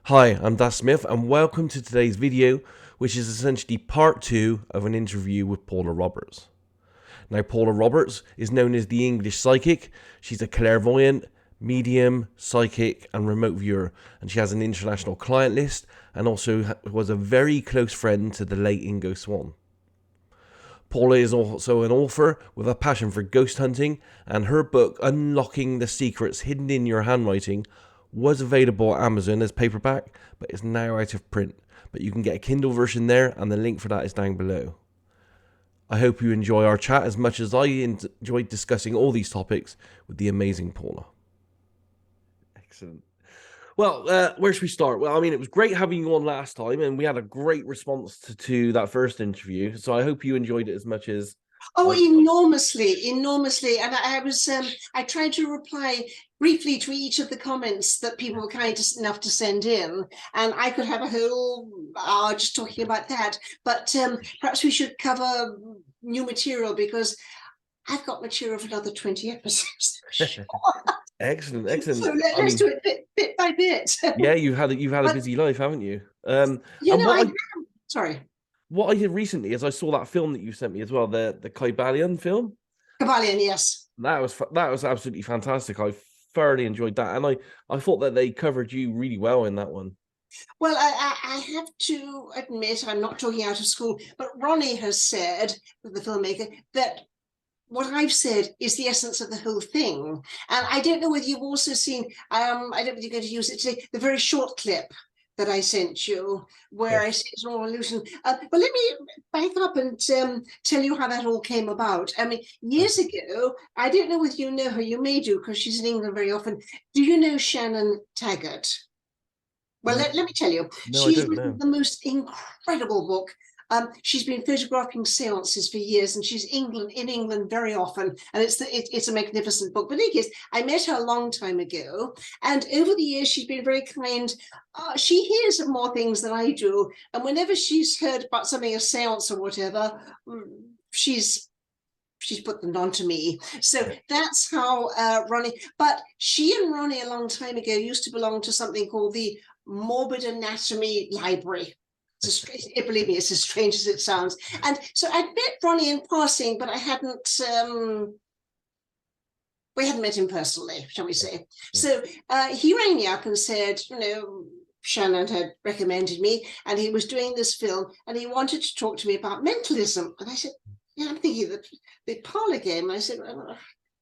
Hi, I'm Daz Smith, and welcome to today's video, which is essentially part 2 of an interview with Paula Roberts. Now, Paula Roberts is known as the English Psychic. She's a clairvoyant, medium, psychic, and remote viewer, and she has an international client list and also was a very close friend to the late Ingo Swann. Paula is also an author with a passion for ghost hunting, and her book, Unlocking the Secrets Hidden in Your Handwriting, was available at Amazon as paperback, but is now out of print. But you can get a Kindle version there, and the link for that is down below. I hope you enjoy our chat as much as I enjoyed discussing all these topics with the amazing Paula. Excellent. Well, where should we start? Well, I mean, it was great having you on last time, and we had a great response to that first interview. So I hope you enjoyed it as much as. Oh, enormously. And I tried to reply briefly to each of the comments that people were kind enough to send in. And I could have a whole hour just talking about that. But perhaps we should cover new material because I've got material for another 20 episodes. Excellent. So let's do it bit by bit. Yeah, you've had a busy life, haven't you? Sorry. What I did recently is I saw that film that you sent me as well, the Cavalia film. Cavalia, yes. That was absolutely fantastic. I thoroughly enjoyed that, and I thought that they covered you really well in that one. Well, I have to admit, I'm not talking out of school, but Ronnie has said, the filmmaker, that what I've said is the essence of the whole thing. And I don't know whether you've also seen, I don't know if you're going to use it today, the very short clip that I sent you, where I say it's an all illusion. But let me back up and tell you how that all came about. I mean, years ago, I don't know whether you know her, you may do, because she's in England very often. Do you know Shannon Taggart? Well, let me tell you, No, she's written the most incredible book. She's been photographing seances for years, and she's in England very often, and it's a magnificent book. But in any case, I met her a long time ago, and over the years she's been very kind. She hears more things than I do, and whenever she's heard about something, a seance or whatever, she's put them on to me. So that's how Ronnie. But she and Ronnie a long time ago used to belong to something called the Morbid Anatomy Library. Believe me, it's as strange as it sounds. And so I'd met Ronnie in passing, but I hadn't. We hadn't met him personally, shall we say? So he rang me up and said, Shannon had recommended me, and he was doing this film, and he wanted to talk to me about mentalism. And I said, I'm thinking that the parlor game. I said,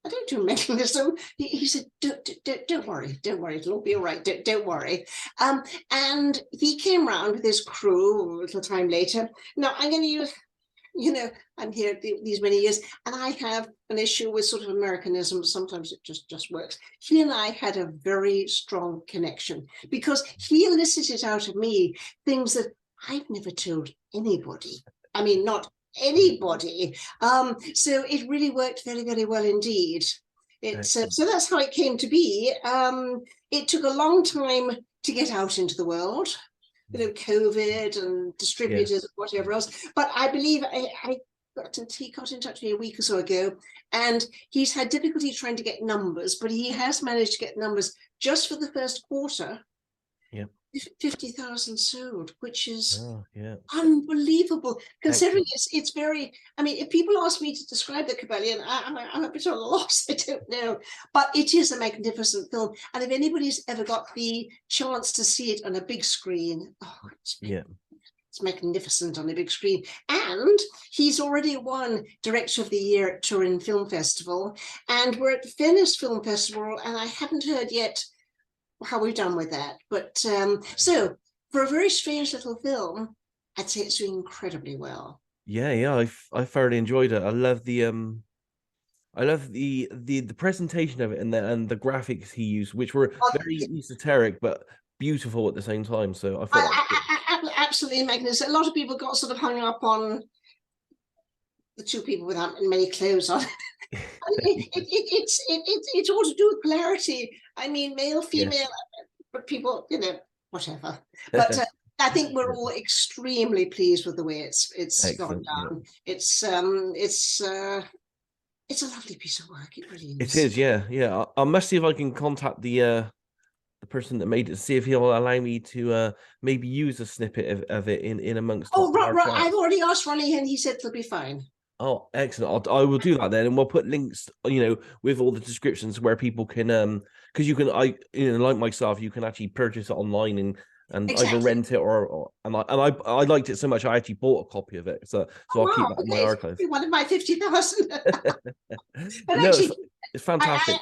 I don't do mentalism. He said, don't worry, it'll all be all right, don't worry. And he came round with his crew a little time later. Now, I'm going to use, I'm here these many years, and I have an issue with sort of Americanism. Sometimes it just works. He and I had a very strong connection because he elicited out of me things that I've never told anybody. I mean, not anybody. So it really worked very, very well indeed. So that's how it came to be. It took a long time to get out into the world, COVID and distributors and whatever else. But I believe he got in touch with me a week or so ago, and he's had difficulty trying to get numbers, but he has managed to get numbers just for the first quarter. 50,000 sold, which is unbelievable, considering it's very, I mean, if people ask me to describe the Cavalia, I'm a bit at a loss, I don't know, but it is a magnificent film, and if anybody's ever got the chance to see it on a big screen, it's magnificent on a big screen. And he's already won Director of the Year at Turin Film Festival, and we're at Venice Film Festival, and I haven't heard yet how we've done with that. But so for a very strange little film, I'd say it's doing incredibly well. I thoroughly enjoyed it. I love the presentation of it and the graphics he used, which were very esoteric but beautiful at the same time. So I thought absolutely magnificent. A lot of people got sort of hung up on the two people without many clothes on. It's all to do with polarity. I mean, male, female, but people, whatever. But I think we're all extremely pleased with the way it's gone down. It's a lovely piece of work. It really is. It is, yeah. I must see if I can contact the the person that made it, see if he'll allow me to maybe use a snippet of it in amongst Oh, our right. chat. I've already asked Ronnie, and he said it'll be fine. Oh, excellent! I will do that then, and we'll put links, with all the descriptions where people can, because you can, like myself, you can actually purchase it online and either Exactly. rent it I liked it so much I actually bought a copy of it, so Oh, I'll keep wow. that in my Okay, it's archive. one of my 50,000. But But no, actually, it's I, fantastic.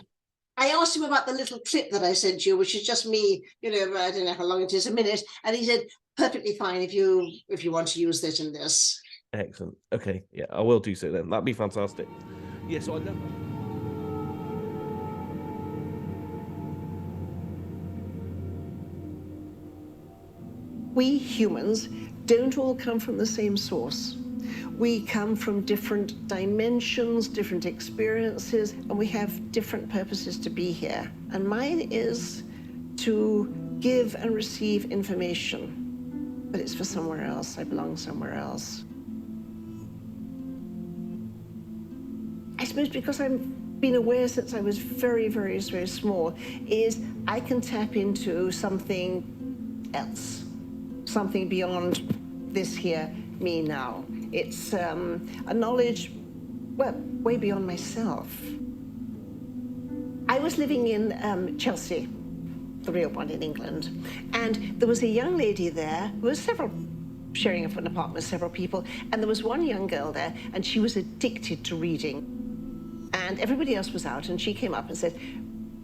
I asked him about the little clip that I sent you, which is just me, I don't know how long it is, a minute, and he said perfectly fine if you want to use this in this. Excellent. Okay, yeah, I will do so then. That'd be fantastic. Yeah, so I love that. We humans don't all come from the same source. We come from different dimensions, different experiences, and we have different purposes to be here. And mine is to give and receive information, but it's for somewhere else. I belong somewhere else. I suppose because I've been aware since I was very, very, very small, is I can tap into something else, something beyond this here, me now. It's a knowledge, well, way beyond myself. I was living in Chelsea, the real one in England, and there was a young lady there. There was sharing an apartment with several people, and there was one young girl there, and she was addicted to reading. And everybody else was out, and she came up and said,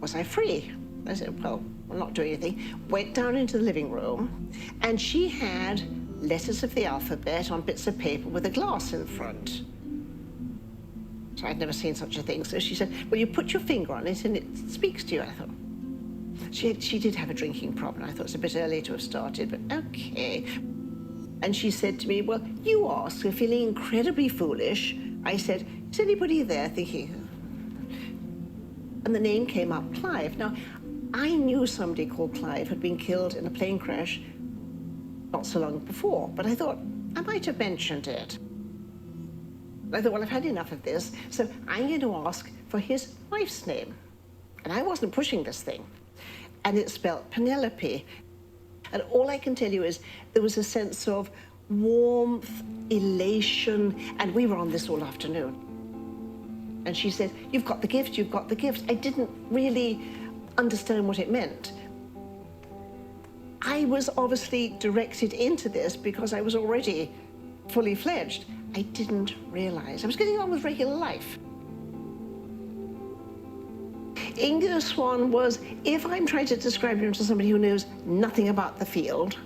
was I free? I said, well, I'm not doing anything. Went down into the living room, and she had letters of the alphabet on bits of paper with a glass in front. So I'd never seen such a thing. So she said, well, you put your finger on it and it speaks to you. I thought, she did have a drinking problem. I thought it's a bit early to have started, but okay. And she said to me, well, you asked, we're feeling incredibly foolish. I said, is anybody there thinking? And the name came up, Clive. Now, I knew somebody called Clive had been killed in a plane crash not so long before, but I thought I might have mentioned it. I thought, well, I've had enough of this, so I'm going to ask for his wife's name. And I wasn't pushing this thing. And it's spelled Penelope. And all I can tell you is there was a sense of warmth, elation, and we were on this all afternoon. And she said, you've got the gift, you've got the gift. I didn't really understand what it meant. I was obviously directed into this because I was already fully fledged. I didn't realize. I was getting on with regular life. Ingo Swann was, if I'm trying to describe him to somebody who knows nothing about the field,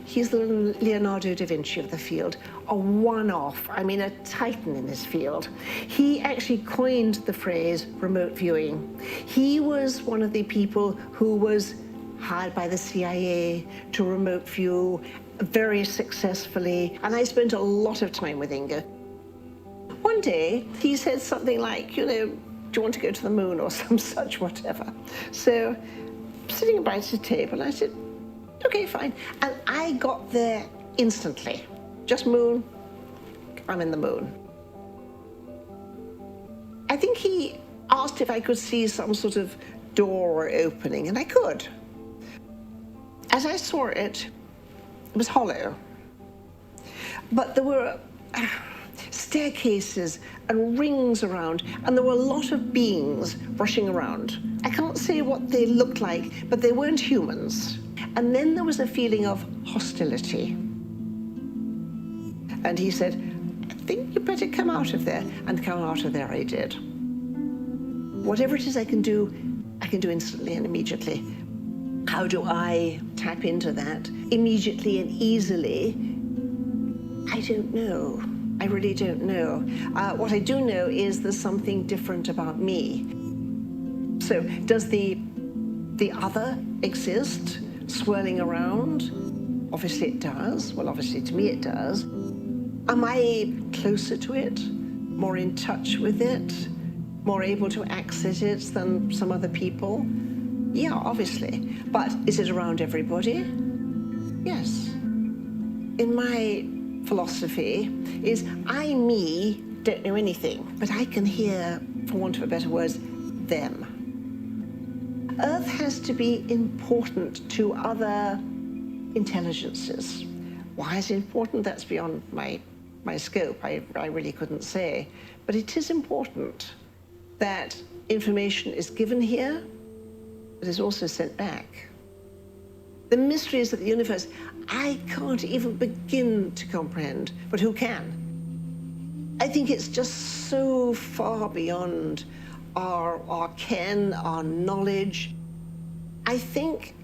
he's the Leonardo da Vinci of the field, a one-off, I mean, a titan in his field. He actually coined the phrase remote viewing. He was one of the people who was hired by the CIA to remote view very successfully, and I spent a lot of time with Ingo. One day, he said something like, do you want to go to the moon or some such whatever? So, sitting about the table, I said, okay, fine. And I got there instantly. Just moon, I'm in the moon. I think he asked if I could see some sort of door opening, and I could. As I saw it, it was hollow. But there were staircases and rings around, and there were a lot of beings rushing around. I can't say what they looked like, but they weren't humans. And then there was a feeling of hostility. And he said, I think you better come out of there. And come out of there I did. Whatever it is I can do instantly and immediately. How do I tap into that immediately and easily? I don't know. I really don't know. What I do know is there's something different about me. So does the other exist, swirling around? Obviously it does. Well, obviously to me it does. Am I closer to it, more in touch with it, more able to access it than some other people? Yeah, obviously. But is it around everybody? Yes. In my philosophy is I, me, don't know anything, but I can hear, for want of a better word, them. Earth has to be important to other intelligences. Why is it important? That's beyond my scope. I really couldn't say. But it is important that information is given here, but is also sent back. The mysteries of the universe, I can't even begin to comprehend, but who can? I think it's just so far beyond our ken, our knowledge. I think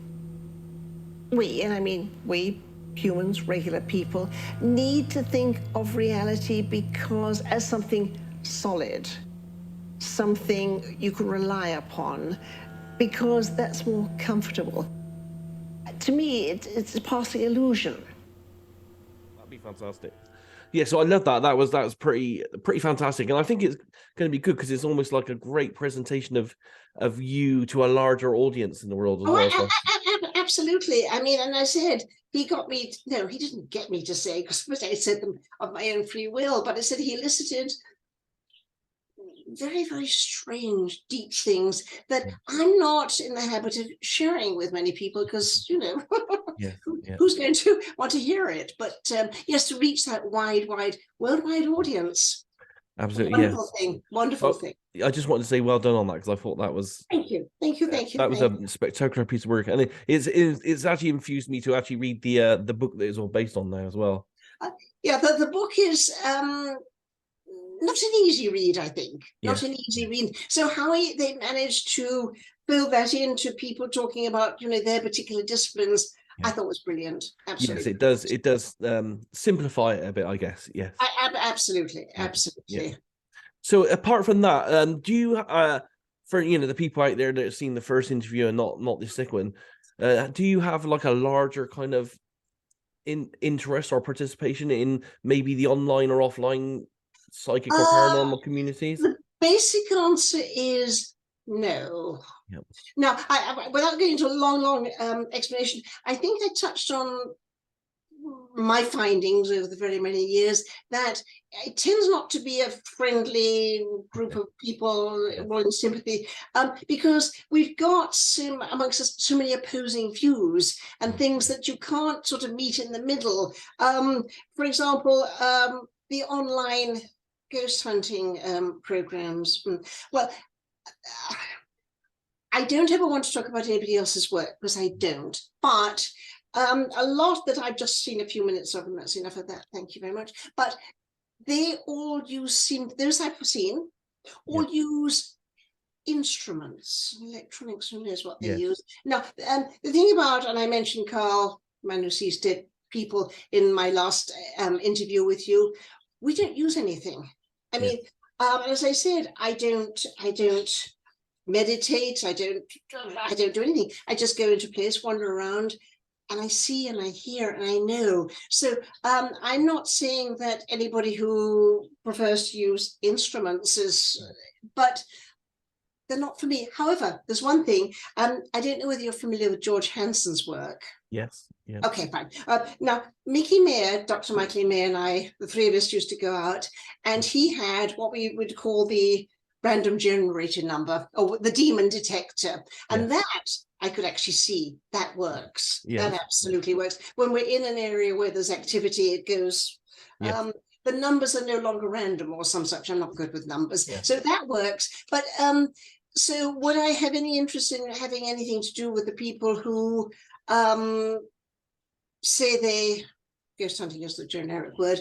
we, and I mean we, humans, regular people, need to think of reality because as something solid, something you can rely upon, because that's more comfortable. To me, it's a passing illusion. That'd be fantastic. Yeah, so I love that. That was pretty fantastic, and I think it's going to be good because it's almost like a great presentation of you to a larger audience in the world as well. So. Absolutely. I mean, and I said he got me. No, he didn't get me to say, because I said them of my own free will, but I said he elicited very, very strange, deep things that I'm not in the habit of sharing with many people because, you know, who's going to want to hear it? But yes, to reach that wide, worldwide audience. Absolutely, wonderful thing. Wonderful thing. I just wanted to say well done on that because I thought that was. Thank you. That was a spectacular piece of work, and it's actually infused me to actually read the book that it's all based on now as well. Yeah, the book is not an easy read, I think. Not an easy read. So how they managed to build that into people talking about, you know, their particular disciplines, I thought was brilliant. Absolutely. Yes, it does simplify it a bit, I guess. Yes. Absolutely. Yeah. So apart from that, do you for the people out there that have seen the first interview and not the second one, do you have like a larger kind of interest or participation in maybe the online or offline psychic or paranormal communities? The basic answer is no. Yep. Now, without going into a long explanation, I think I touched on my findings over the very many years that it tends not to be a friendly group of people all in sympathy, because we've got amongst us so many opposing views and things that you can't sort of meet in the middle. For example, the online ghost hunting programs. Well, I don't ever want to talk about anybody else's work because I don't, but a lot that I've just seen a few minutes of, and that's enough of that, thank you very much, but they all use, those I've seen, all use instruments, electronics, who knows what they use. Now, the thing about, and I mentioned Carl, man who sees dead people in my last interview with you, we don't use anything. I mean, as I said, I don't meditate, I don't do anything. I just go into a place, wander around, and I see and I hear and I know. So I'm not saying that anybody who prefers to use instruments is, but they're not for me. However, there's one thing, I don't know whether you're familiar with George Hansen's work. Yes. Yeah. Okay, fine. Now, Mickey Mayer, Dr. Michael Mayer and I, the three of us used to go out, and he had what we would call the random generator number, or the demon detector. And that I could actually see, that works. That absolutely works. When we're in an area where there's activity, it goes, the numbers are no longer random or some such. I'm not good with numbers. So that works. But so would I have any interest in having anything to do with the people who say they, ghost hunting is the generic word,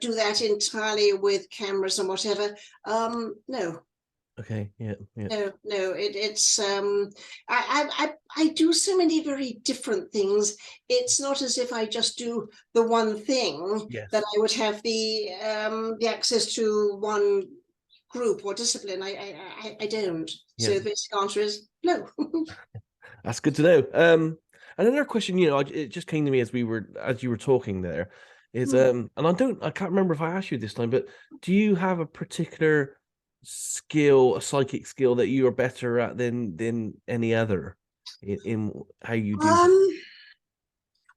do that entirely with cameras and whatever? No. Okay. No, it's I do so many very different things. It's not as if I just do the one thing that I would have the access to one group or discipline. I don't. So the basic answer is no. That's good to know. Another question, it just came to me as you were talking there, is and I can't remember if I asked you this time, but do you have a particular skill, a psychic skill that you are better at than any other in how you do?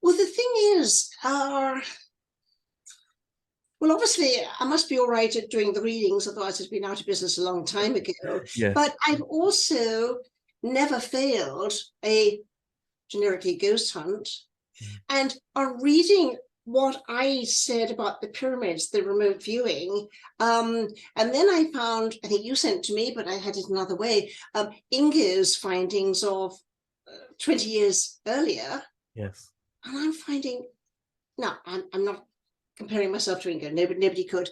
Well, the thing is, well, obviously, I must be all right at doing the readings, otherwise it's been out of business a long time ago. But I've also never failed a generically ghost hunt. Mm. And on reading what I said about the pyramids, the remote viewing, and then I found, I think you sent to me, but I had it another way, Inge's findings of 20 years earlier. Yes. And I'm finding, no, I'm not comparing myself to Inge, nobody could,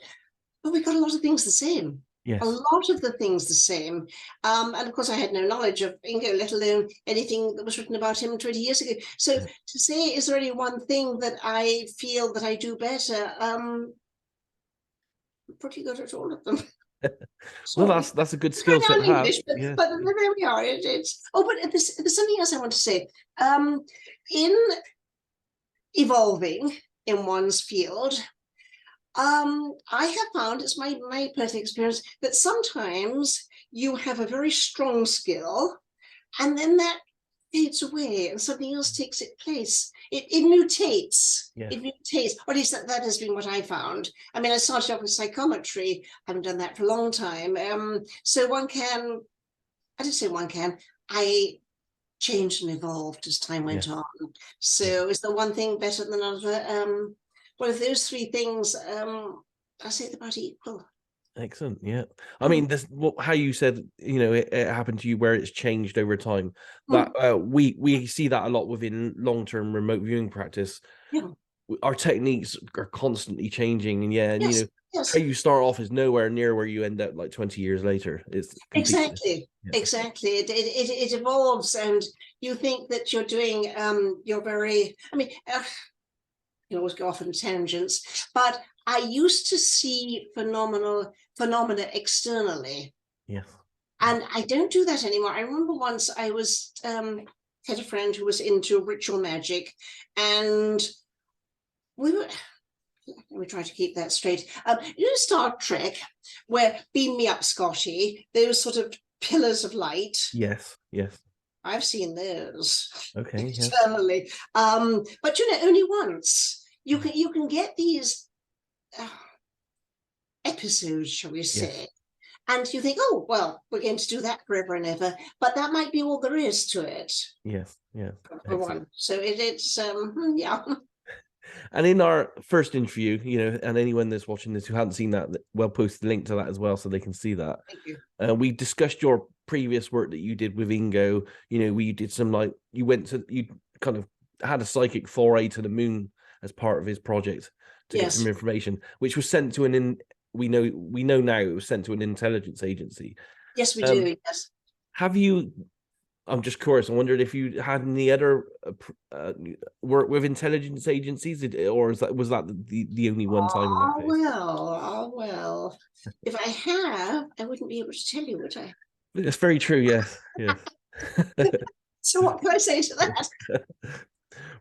but we got a lot of things the same. Yes. A lot of the things the same. And of course, I had no knowledge of Inge, let alone anything that was written about him 20 years ago. So Yeah. to say, is there any one thing that I feel that I do better? I'm pretty good at all of them. Well, Sorry. that's a good It's skill right set now to in have. English, but, Yeah. but there we are. It's but there's something else I want to say. In evolving in one's field, I have found, it's my personal experience, that sometimes you have a very strong skill and then that fades away and something else takes its place. It mutates. Yeah. It mutates, or at least that has been what I found. I mean, I started off with psychometry. I haven't done that for a long time. So one can, I didn't say one can, I changed and evolved as time went Yeah. on. So is there one thing better than another? Well, if those three things, I say they're about equal. Excellent. Yeah. I mean, this how you said, it happened to you where it's changed over time. That we see that a lot within long-term remote viewing practice. Yeah. Our techniques are constantly changing, and and Yes. how you start off is nowhere near where you end up like 20 years later. It's Exactly. Yeah. Exactly. It evolves, and you think that you're doing you're very, I mean, you always go off on tangents, but I used to see phenomena externally, Yes. and I don't do that anymore. I remember once I was had a friend who was into ritual magic, and we were, let me try to keep that straight. Star Trek, where beam me up, Scotty, those sort of pillars of light. Yes. Yes. I've seen those Okay. Yes. eternally. But only once. You can get these episodes, shall we say, Yes. and you think, oh well, we're going to do that forever and ever, but that might be all there is to it. Yes. Yeah. For one. So it's yeah. And in our first interview, and anyone that's watching this who hadn't seen that, we'll post the link to that as well so they can see that. Thank you. We discussed your previous work that you did with Ingo. Where you did some you kind of had a psychic foray to the moon as part of his project to get some information, which was sent to we know now it was sent to an intelligence agency. Yes, we do. Yes. Have you? I'm just curious. I wondered if you had any other work with intelligence agencies, or was that the only one time in that case? Well. If I have, I wouldn't be able to tell you, would I? That's very true. Yes. Yes. So what can I say to that?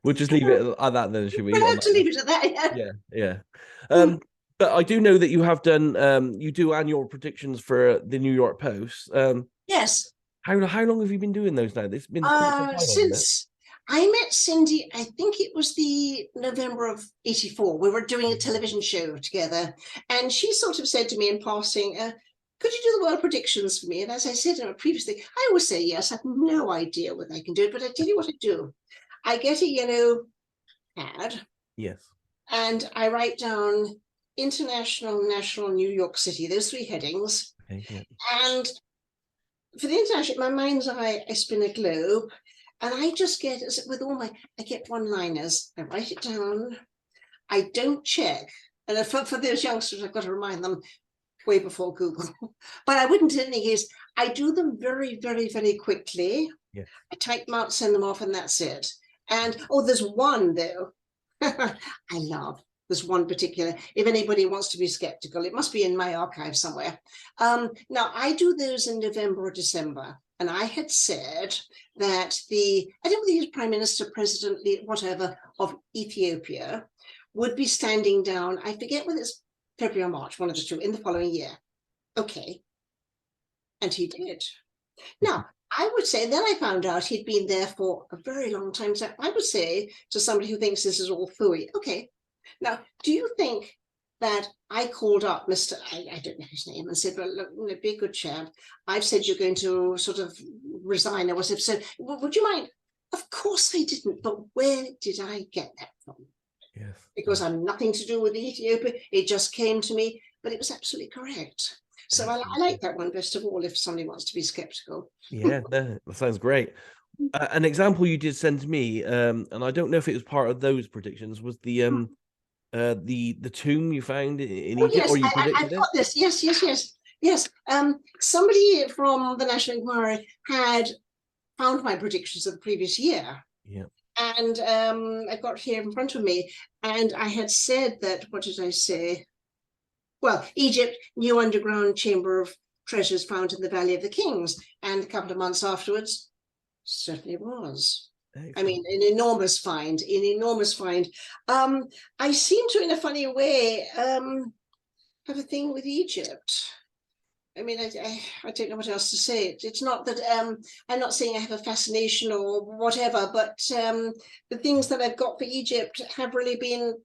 We'll just leave it at that then, should we? We'll have to leave it at that. Yeah. Yeah. But I do know that you have done. You do annual predictions for the New York Post. Yes. How long have you been doing those now? It's been quite some time, since I met Cindy, I think it was the November of '84. We were doing a television show together, and she sort of said to me in passing, could you do the world predictions for me? And as I said previously, I always say yes. I have no idea whether I can do it, but I tell you what I do. I get a yellow pad. Yes. And I write down international, national, New York City, those three headings. Okay, yeah. And for the international, my mind's eye, I spin a globe, and I just get, with I get one-liners. I write it down. I don't check. And for those youngsters, I've got to remind them, way before Google. But I wouldn't in any case. I do them very, very, very quickly. Yeah. I type them out, send them off, and that's it. And there's one though. There's one particular. If anybody wants to be skeptical, it must be in my archive somewhere. Now I do those in November or December, and I had said that I don't think he's Prime Minister, President, whatever, of Ethiopia would be standing down. I forget whether it's February or March, one of the two, in the following year. Okay. And he did. Now, I would say, then I found out he'd been there for a very long time. So I would say to somebody who thinks this is all phooey, okay, now, do you think that I called up Mr. I don't know his name, and said, well, look, be a good chap. I've said you're going to sort of resign or whatever. So would you mind? Of course I didn't, but where did I get that from? Yes. Because I'm nothing to do with Ethiopia. It just came to me, but it was absolutely correct. So I like that one best of all if somebody wants to be skeptical. Yeah, no, that sounds great. An example you did send to me, and I don't know if it was part of those predictions, was the tomb you found in Egypt, Yes, or you I've predicted got this. Yes. Somebody from the National Inquiry had found my predictions of the previous year. Yeah. And I've got here in front of me, and I had said that, what did I say? Well, Egypt, new underground chamber of treasures found in the Valley of the Kings. And a couple of months afterwards, certainly was. Excellent. I mean, an enormous find. I seem to, in a funny way, have a thing with Egypt. I mean, I don't know what else to say. It's not that I'm not saying I have a fascination or whatever, but the things that I've got for Egypt have really been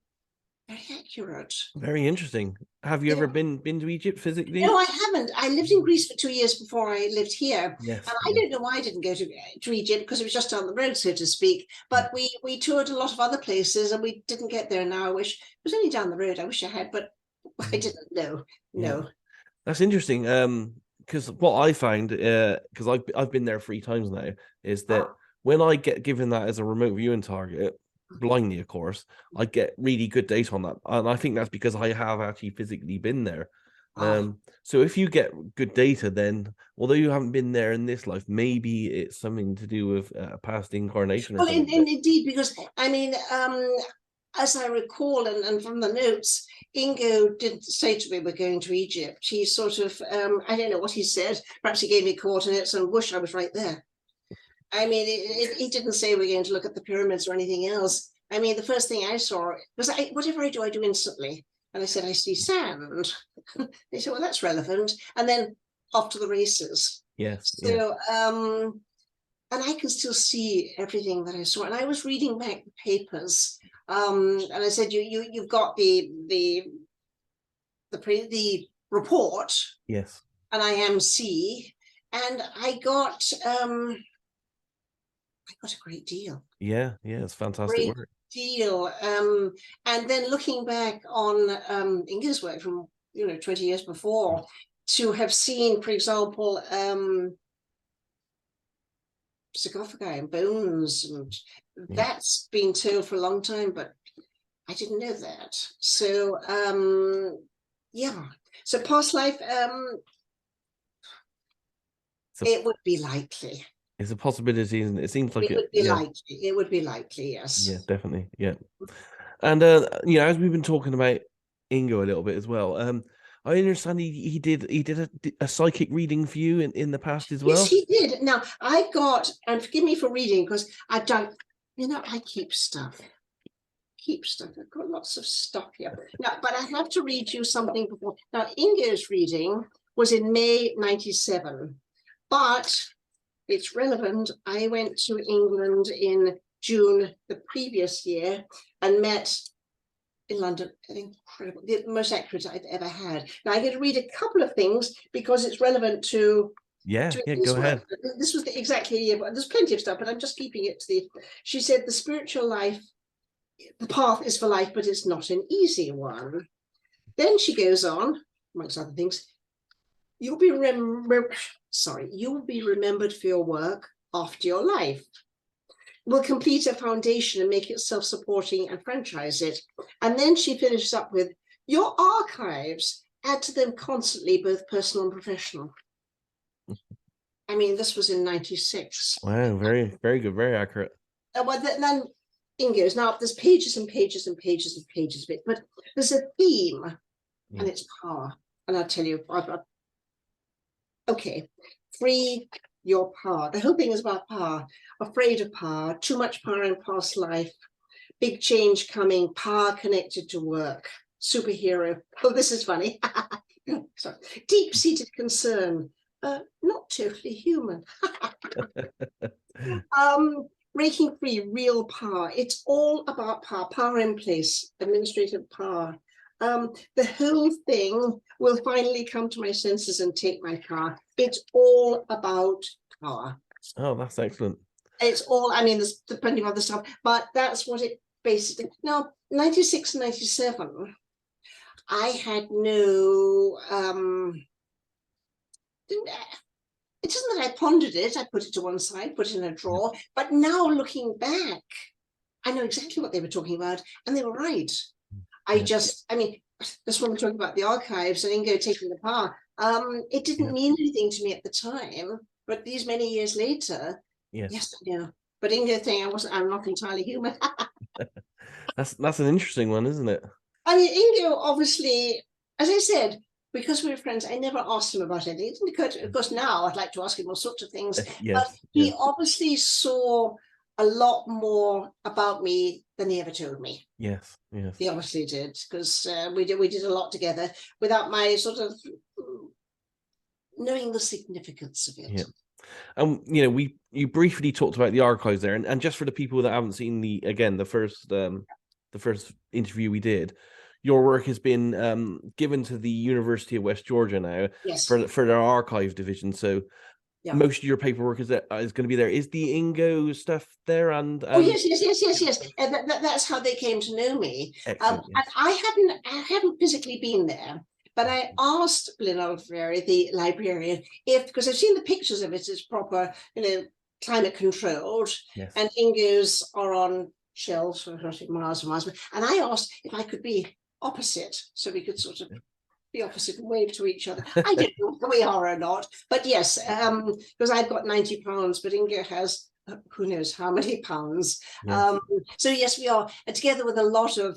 very accurate. Very interesting. Have you ever been to Egypt physically? No, I haven't. I lived in Greece for 2 years before I lived here. Yes. And I don't know why I didn't go to Egypt, because it was just down the road, so to speak. But we toured a lot of other places and we didn't get there now. I wish it was only down the road. I wish I had, but I didn't know. No. Yeah. That's interesting. Because what I find, because I've been there 3 times now, is that when I get given that as a remote viewing target, blindly, of course, I get really good data on that, and I think that's because I have actually physically been there. So if you get good data, then although you haven't been there in this life, maybe it's something to do with a past incarnation. Or something. Indeed, because I mean, as I recall, and from the notes, Ingo didn't say to me we're going to Egypt. He sort of, I don't know what he said. Perhaps he gave me coordinates, and whoosh, I was right there. I mean, he didn't say we're going to look at the pyramids or anything else. I mean, the first thing I saw was, whatever I do instantly. And I said, I see sand. They said, well, that's relevant. And then off to the races. Yes. So, and I can still see everything that I saw. And I was reading back the papers, and I said, you've got the report. Yes. And IMC, and I got a great deal. Yeah, it's fantastic work. Deal. And then looking back on Inga's work from 20 years before, to have seen, for example, sarcophagi and bones, and that's been told for a long time, but I didn't know that. So so past life, it would be likely. It's a possibility, isn't it? It seems like it would be likely. It would be likely, yes. Yeah, definitely. Yeah. And as we've been talking about Ingo a little bit as well, I understand he did a psychic reading for you in the past as well. Yes, he did. Now I've got, and forgive me for reading, because I've done, I keep stuff. I've got lots of stuff here. Now, but I have to read you something before. Now, Ingo's reading was in May 97, but it's relevant. I went to England in June the previous year and met in London, incredible, the most accurate I've ever had. Now I'm going to read a couple of things because it's relevant to go ahead. This was exactly a year, but there's plenty of stuff, but I'm just keeping it to the. She said the spiritual life, the path is for life, but it's not an easy one. Then she goes on, amongst other things, you'll be remembered for your work after your life. Will complete a foundation and make it self-supporting and franchise it. And then she finishes up with, your archives, add to them constantly, both personal and professional. I mean, this was in 96. Wow, very, very good, very accurate. Well, then Ingo's, now there's pages and pages and pages and pages of it, but there's a theme, and it's power. And I'll tell you, okay, free your power. The whole thing is about power. Afraid of power, too much power in past life, big change coming, power connected to work, superhero. Oh, this is funny. Sorry. Deep-seated concern, not totally human. Breaking free, real power. It's all about power, power in place, administrative power. the whole thing will finally come to my senses and take my car. It's all about car. Oh, that's excellent. It's all, I mean, there's plenty of other stuff, but that's what it basically. Now, 96, 97, I had no, it isn't that I pondered it, I put it to one side, put it in a drawer, but now looking back, I know exactly what they were talking about, and they were right. I mean, this woman talking about the archives and Ingo taking the power. It didn't mean anything to me at the time, but these many years later, yes, I know. But Ingo thing, I'm not entirely human. That's an interesting one, isn't it? I mean, Ingo obviously, as I said, because we were friends, I never asked him about anything. It didn't occur to, of course, now I'd like to ask him all sorts of things, but he obviously saw a lot more about me than he ever told me. Yes. He obviously did, because we did a lot together without my sort of knowing the significance of it. You know, you briefly talked about the archives there, and just for the people that haven't seen the first interview we did, your work has been given to the University of West Georgia now for their archive division. So most of your paperwork is going to be there. Is the Ingo stuff there? And oh yes. And that's how they came to know me. And I haven't physically been there, but I asked Lynn Olivieri, the librarian, because I've seen the pictures of it as proper, climate controlled, and Ingo's are on shelves for miles and miles. And I asked if I could be opposite, so we could sort of be opposite and wave to each other. I don't know if we are or not, but yes, because I've got 90 pounds, but Ingo has who knows how many pounds. So yes, we are, and together with a lot of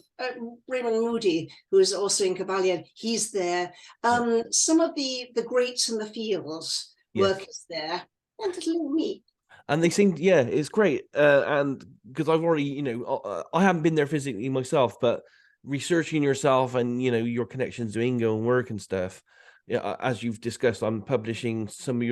Raymond Moody, who is also in Cavalia, he's there. Some of the greats in the fields work is there, and little me. And they seem, it's great. And because I've already, I haven't been there physically myself, but researching yourself and, your connections to Ingo and work and stuff, as you've discussed, I'm publishing some of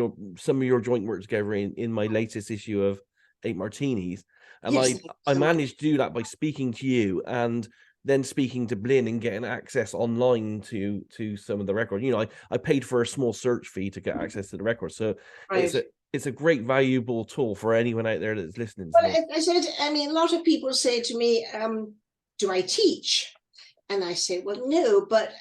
your joint work together in my latest issue of 8 Martinis. And I managed to do that by speaking to you and then speaking to Blinn and getting access online to some of the records. I paid for a small search fee to get access to the records. So it's a great, valuable tool for anyone out there that's listening to this. I mean, a lot of people say to me, do I teach? And I say, well, no, but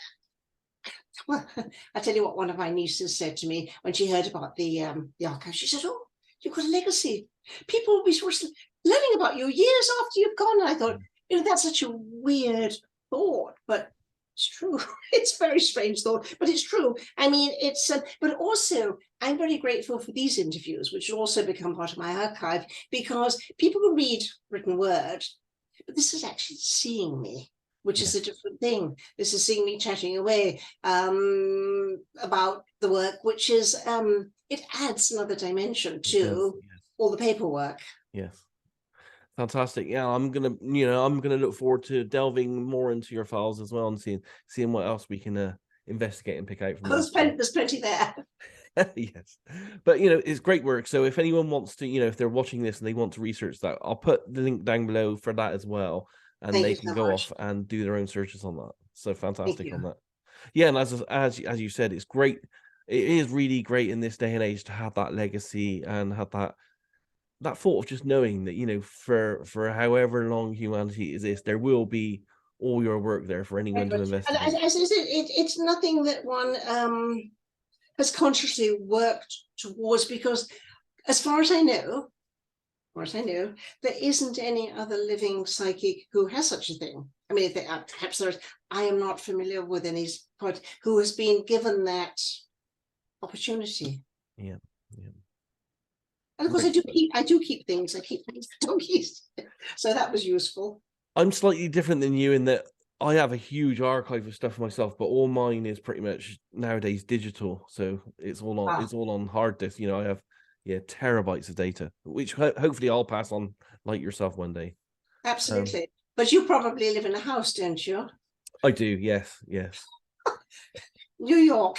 I tell you what one of my nieces said to me when she heard about the archive. She said, oh, you've got a legacy. People will be learning about you years after you've gone. And I thought, that's such a weird thought, but it's true. It's a very strange thought, but it's true. I mean, but also I'm very grateful for these interviews, which will also become part of my archive, because people will read written word, but this is actually seeing me, which is a different thing. This is seeing me chatting away about the work, which is, it adds another dimension to all the paperwork. Yes. Fantastic. Yeah, I'm gonna look forward to delving more into your files as well and seeing what else we can investigate and pick out from There's plenty there. Yes, but it's great work. So if anyone wants to, if they're watching this and they want to research that, I'll put the link down below for that as well, and they can go off and do their own searches on that. So fantastic on that. Yeah, and as you said, it's great. It is really great in this day and age to have that legacy and have that thought of just knowing that, for however long humanity exists, there will be all your work there for anyone to investigate. And as I said, it's nothing that one has consciously worked towards, because as far as I know, there isn't any other living psychic who has such a thing. I mean, perhaps there's, I am not familiar with any who has been given that opportunity. Yeah. And of course, I do keep things. I keep things for donkeys. So that was useful. I'm slightly different than you in that I have a huge archive of stuff myself, but all mine is pretty much nowadays digital. So it's all on hard disk. I have terabytes of data, which hopefully I'll pass on like yourself one day. Absolutely. But you probably live in a house, don't you? I do. Yes. New York.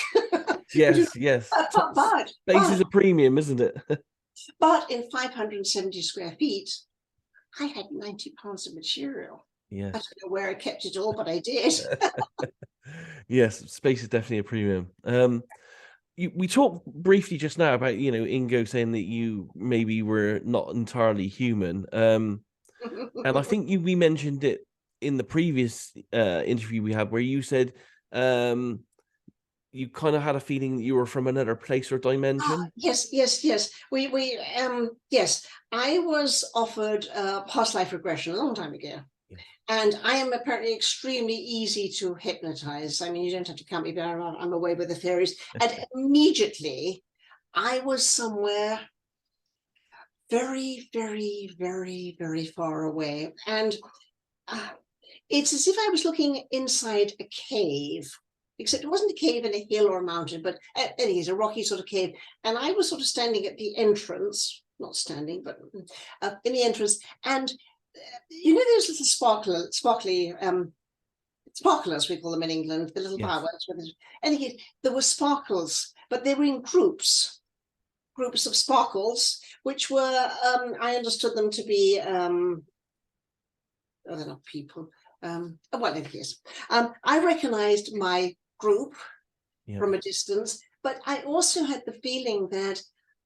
Yes. But Space is a premium, isn't it? But in 570 square feet, I had 90 pounds of material. Yeah. I don't know where I kept it all, but I did. Yes, space is definitely a premium. We talked briefly just now about, Ingo saying that you maybe were not entirely human. And I think we mentioned it in the previous interview we had, where you said you kind of had a feeling that you were from another place or dimension. Yes, yes, yes. Yes, I was offered past life regression a long time ago. Yeah. And I am apparently extremely easy to hypnotize. I mean, you don't have to count me down. I'm away with the fairies. And immediately I was somewhere very, very, very, very far away. And it's as if I was looking inside a cave, except it wasn't a cave in a hill or a mountain, but anyways, a rocky sort of cave. And I was sort of standing at the entrance, not standing, but in the entrance. And you know those little sparkly sparklers, we call them in England, the little fireworks. Anyway, there were sparkles, but they were in groups of sparkles, which were, I understood them to be, oh, they're not people. Well, in case, I recognized my group from a distance, but I also had the feeling that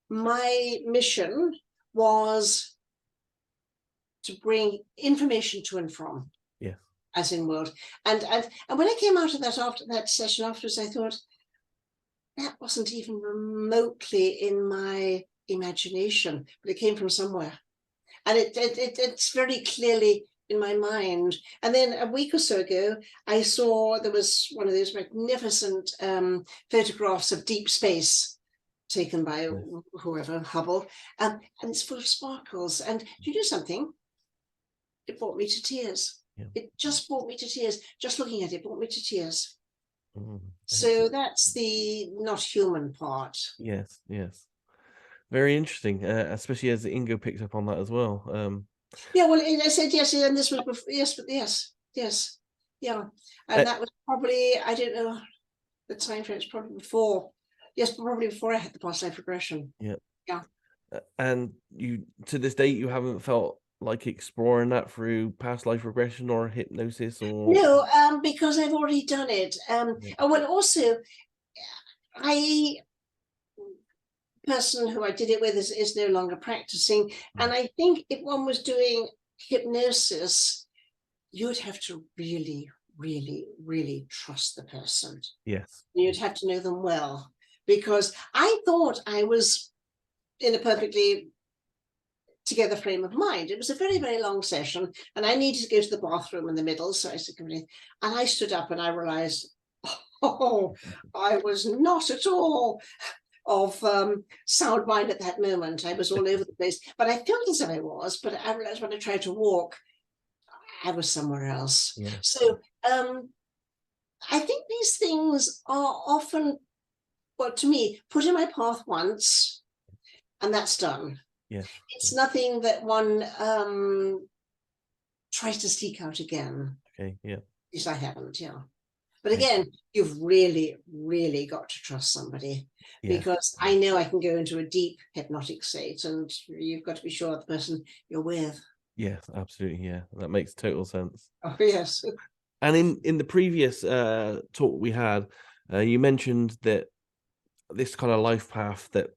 my mission was to bring information to and from, as in world. And when I came out of that after that session afterwards, I thought that wasn't even remotely in my imagination, but it came from somewhere, and it's very clearly in my mind. And then a week or so ago, I saw there was one of those magnificent photographs of deep space taken by whoever, Hubble, and it's full of sparkles. And you know something? It brought me to tears. It just brought me to tears. Just looking at it brought me to tears. So that's the not human part. Yes, yes. Very interesting, especially as Ingo picked up on that as well. Yeah, well, I said yes, and this was before, yes, yeah, and that was probably, I don't know the time frame. It's probably before, probably before I had the past life regression. Yeah. And you, to this date, you haven't felt like exploring that through past life regression or hypnosis, or no, because I've already done it. And well, also, person who I did it with is no longer practicing. And I think if one was doing hypnosis, you'd have to really, really, really trust the person. Yes. You'd have to know them well, because I thought I was in a perfectly together frame of mind. It was a very, very long session, and I needed to go to the bathroom in the middle. So I said, and I stood up and I realized, oh, I was not at all of sound mind at that moment. I was all over the place, but I felt as if I was, but I realized when I tried to walk, I was somewhere else. So I think these things are often, well, to me, put in my path once and that's done. It's nothing that one tries to seek out again. At least I haven't, But again, you've really, really got to trust somebody, because I know I can go into a deep hypnotic state, and you've got to be sure of the person you're with. Yes, absolutely. Yeah, that makes total sense. Oh, yes. And in the previous talk we had, you mentioned that this kind of life path that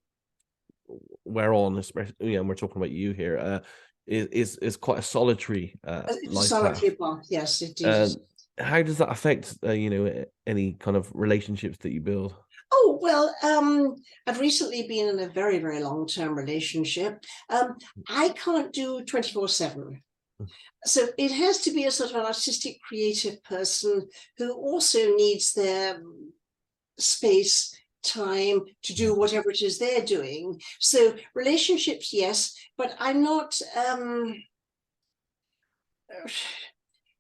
we're on, especially, we're talking about you here, is quite a solitary life path. Yes, it is. How does that affect any kind of relationships that you build? Oh, well, I've recently been in a very, very long-term relationship. I can't do 24/7. So it has to be a sort of an artistic, creative person who also needs their space, time to do whatever it is they're doing. So relationships, yes, but I'm not,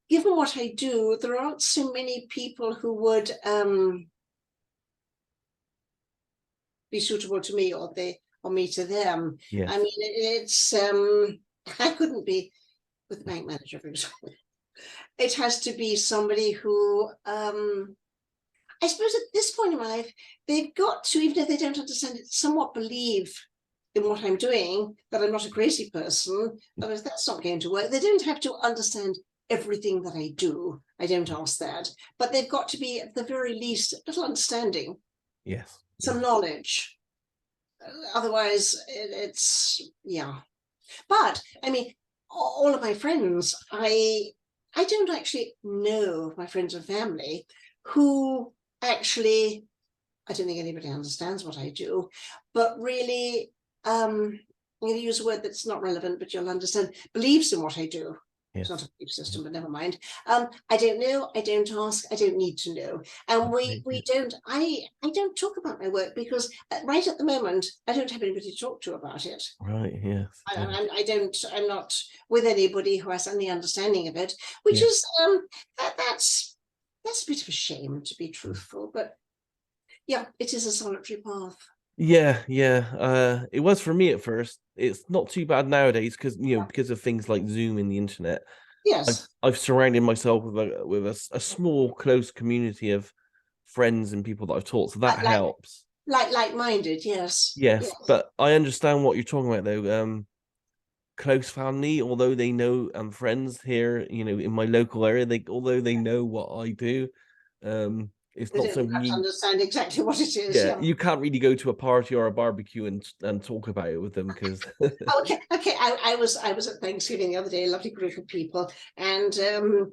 given what I do, there aren't so many people who would be suitable to me, or me to them. I mean, it's I couldn't be with the bank manager, for example. It has to be somebody who I suppose at this point in my life, they've got to, even if they don't understand it, somewhat believe in what I'm doing, that I'm not a crazy person. Otherwise, that's not going to work. They don't have to understand everything that I do. I don't ask that, but they've got to be at the very least a little understanding, Yes. some knowledge. Otherwise, it's yeah. But I mean, all of my friends, I don't actually know my friends and family who actually, I don't think anybody understands what I do, but really, I'm going to use a word that's not relevant, but you'll understand, believes in what I do. Yes. It's not a belief system, but never mind. I don't know, I don't ask, I don't need to know. And we don't, I don't talk about my work because right at the moment, I don't have anybody to talk to about it. Right, yes. I'm not with anybody who has any understanding of it, which is, that's a bit of a shame, to be truthful, but yeah, it is a solitary path. Yeah, yeah. It was for me at first. It's not too bad nowadays because because of things like Zoom and the internet. Yes. I've surrounded myself with a small, close community of friends and people that I've taught, so that helps. Like-minded, yes. Yes, but I understand what you're talking about though. Close family, although they know, and friends here, in my local area, although they know what I do, it's not so to understand exactly what it is. Yeah, you can't really go to a party or a barbecue and talk about it with them because okay. I was at Thanksgiving the other day, a lovely group of people, and very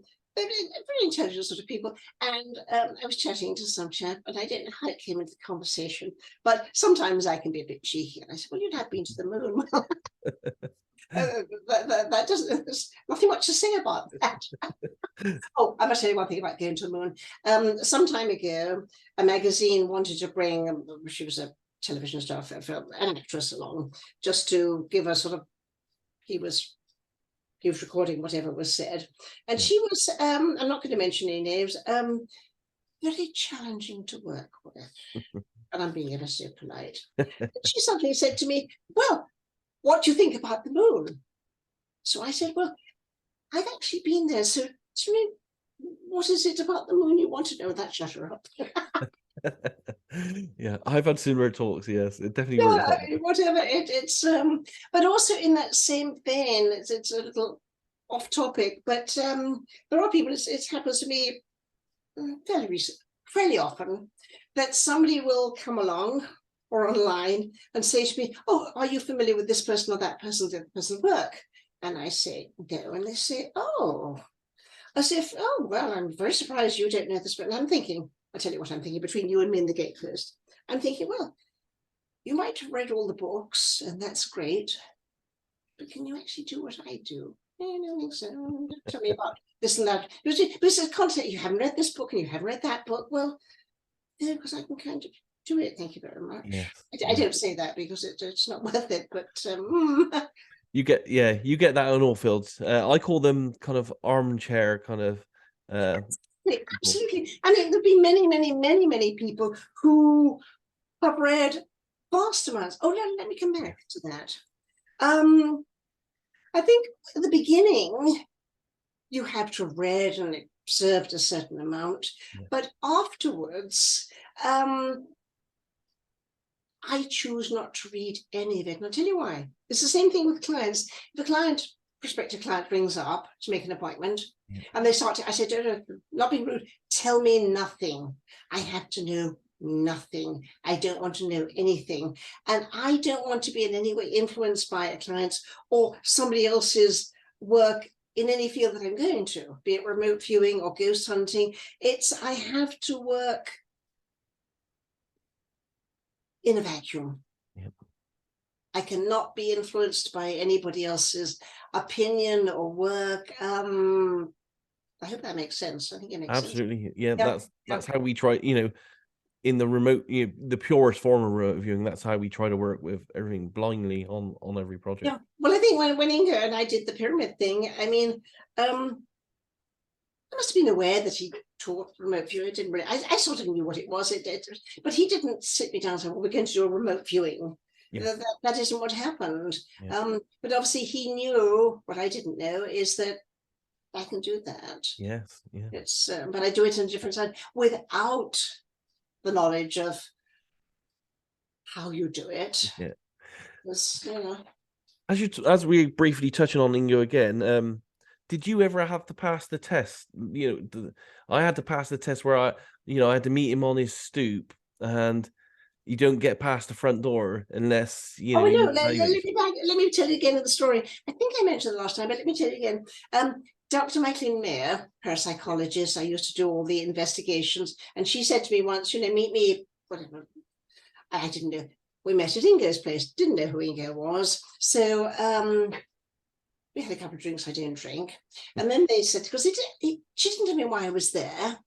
intelligent sort of people, and I was chatting to some chap, and I don't know how it came into the conversation, but sometimes I can be a bit cheeky, and I said, well, you'd have been to the moon. That doesn't, there's nothing much to say about that. Oh, I must tell you one thing about going to the moon. Some time ago, a magazine wanted to bring, she was a television star for an actress along, just to give a sort of, he was recording whatever was said, and she was, I'm not going to mention any names, very challenging to work with, and I'm being ever so polite. She suddenly said to me, well, what do you think about the moon? So I said, well, I've actually been there, so what is it about the moon you want to know? That shut her up. Yeah, I've had similar talks. Yes, it definitely works. I mean, whatever it's but also in that same vein, it's a little off topic, but there are people, it happens to me fairly often, that somebody will come along or online and say to me, oh, are you familiar with this person or that person, did the person work? And I say no, and they say, oh, as if, oh, well, I'm very surprised you don't know this, but I'm thinking, I'll tell you what I'm thinking, between you and me and the gate first. I'm thinking, well, you might have read all the books, and that's great, but can you actually do what I do? I don't think so. Tell me about this and that. But it's a concept, you haven't read this book and you haven't read that book. Well, yeah, because I can kind of do it. Thank you very much. Yes. I don't say that because it's not worth it, but you get that on all fields. I call them kind of armchair kind of absolutely. I mean, there'll be many people who have read vast amounts. Oh, let me come back to that. I think at the beginning you have to have read and observed a certain amount, but afterwards I choose not to read any of it, and I'll tell you why. It's the same thing with clients. If a prospective client rings up to make an appointment, and they start to, I said, not being rude, tell me nothing. I have to know nothing. I don't want to know anything. And I don't want to be in any way influenced by a client or somebody else's work in any field that I'm going to, be it remote viewing or ghost hunting. I have to work in a vacuum. I cannot be influenced by anybody else's opinion or work. I hope that makes sense. I think it makes sense. Absolutely. Yeah, that's how we try, in the remote, the purest form of remote viewing, that's how we try to work with everything blindly on every project. Yeah. Well, I think when Inga and I did the pyramid thing, I mean, I must have been aware that he taught remote viewing. I didn't really, I sort of knew what it was. But he didn't sit me down and say, well, we're going to do a remote viewing. Yes. That isn't what happened. Yes. But obviously he knew what I didn't know is that I can do that. Yes. Yeah. It's but I do it in a different side without the knowledge of how you do it. Yeah. Because, As we briefly touching on Ingo again, did you ever have to pass the test? I had to pass the test where I had to meet him on his stoop, and you don't get past the front door unless Oh, you no, meet the let me tell you again the story. I think I mentioned it last time, but let me tell you again. Dr. Michaeline Mayer, her psychologist, I used to do all the investigations, and she said to me once, meet me, whatever. I didn't know. We met at Ingo's place, didn't know who Ingo was. So we had a couple of drinks. I don't drink. And then they said, because she didn't tell me why I was there,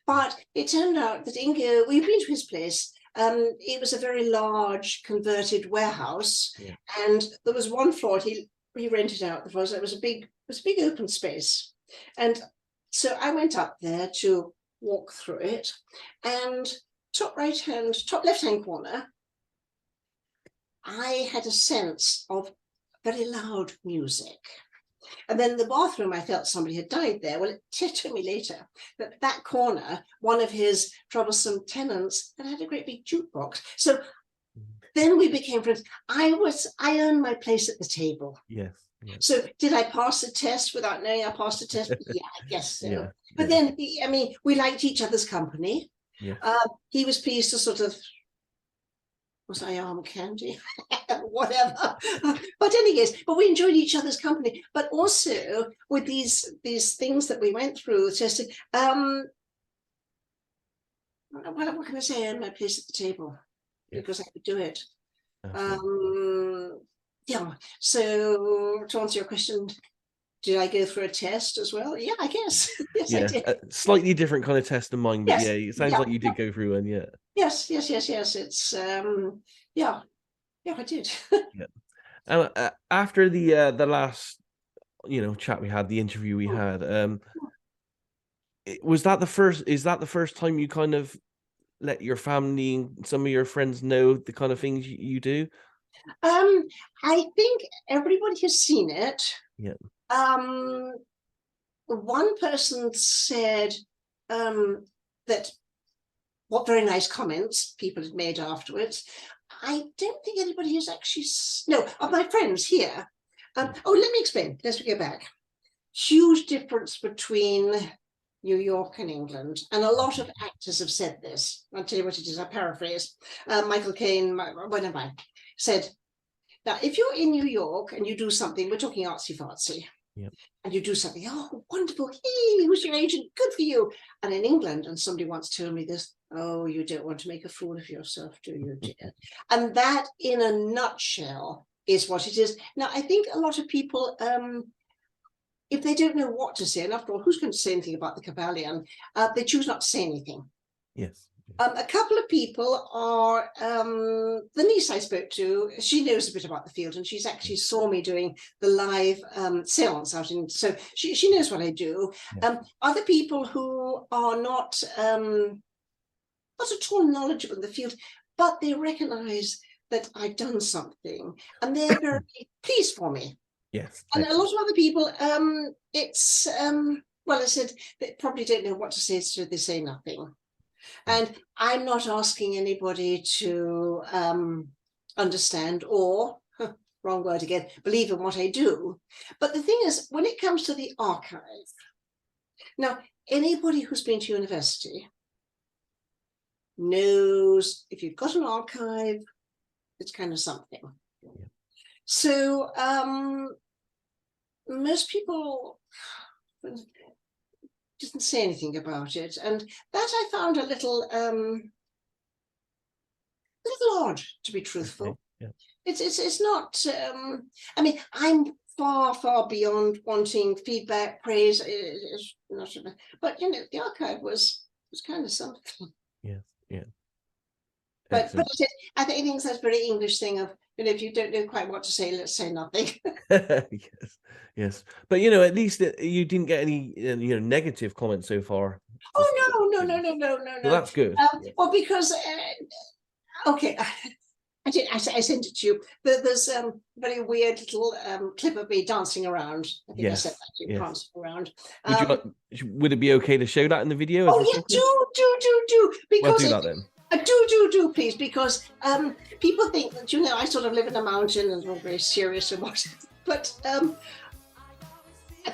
but it turned out that Ingo, we've been to his place. It was a very large converted warehouse, and there was one floor he rented out. It was a big open space, and so I went up there to walk through it, and top left hand corner, I had a sense of very loud music. And then in the bathroom, I felt somebody had died there. Well, it told me later that corner, one of his troublesome tenants had a great big jukebox. So then we became friends. I earned my place at the table. Yes. So did I pass the test without knowing I passed the test? Yeah, I guess so. Yeah, but then, we liked each other's company. Yeah. He was pleased to sort of, was I arm candy? Whatever. But anyways, we enjoyed each other's company. But also with these things that we went through, testing, what can I say? I earned my place at the table because I could do it. Yeah. So to answer your question, did I go for a test as well? Yeah, I guess. Yes, I did. A slightly different kind of test than mine, but it sounds like you did go through one. Yeah. Yes. It's I did. After the last chat we had, the interview we had, is that the first time you kind of let your family and some of your friends know the kind of things you do? I think everybody has seen it. Yeah. One person said that what very nice comments people had made afterwards. I don't think anybody has actually, no, of my friends here. Let me explain. Let's go back. Huge difference between New York and England. And a lot of actors have said this. I'll tell you what it is. I paraphrase. Michael Caine, whatever, said, now, if you're in New York and you do something, we're talking artsy-fartsy, and you do something, oh, wonderful, he was your agent, good for you. And in England, and somebody once told me this, oh, you don't want to make a fool of yourself, do you, dear? And that, in a nutshell, is what it is. Now, I think a lot of people, if they don't know what to say, and after all, who's going to say anything about the Cavalia? They choose not to say anything. Yes. A couple of people are, the niece I spoke to, she knows a bit about the field, and she's actually saw me doing the live seance out in, so she knows what I do. Other people who are not at all knowledgeable in the field, but they recognize that I've done something, and they're very pleased for me. Yes. And a lot of other people, it's, well, I said, they probably don't know what to say, so they say nothing. And I'm not asking anybody to understand or, wrong word again, believe in what I do. But the thing is, when it comes to the archive, now, anybody who's been to university knows if you've got an archive, it's kind of something. So most people didn't say anything about it, and that I found a little odd, to be truthful. It's not. I mean, I'm far beyond wanting feedback, praise. It's not, but the archive was kind of something. Yeah. But I think that's a very English thing of, if you don't know quite what to say, let's say nothing. Yes. But at least you didn't get any negative comments so far. Oh no. Well, that's good. Well, because okay, I sent it to you. There's a very weird little clip of me dancing around. I think I said that to you, dancing around. Would it be okay to show that in the video? Oh yeah, do because do that then. Do please, because people think that I sort of live in a mountain and I'm very serious about it. But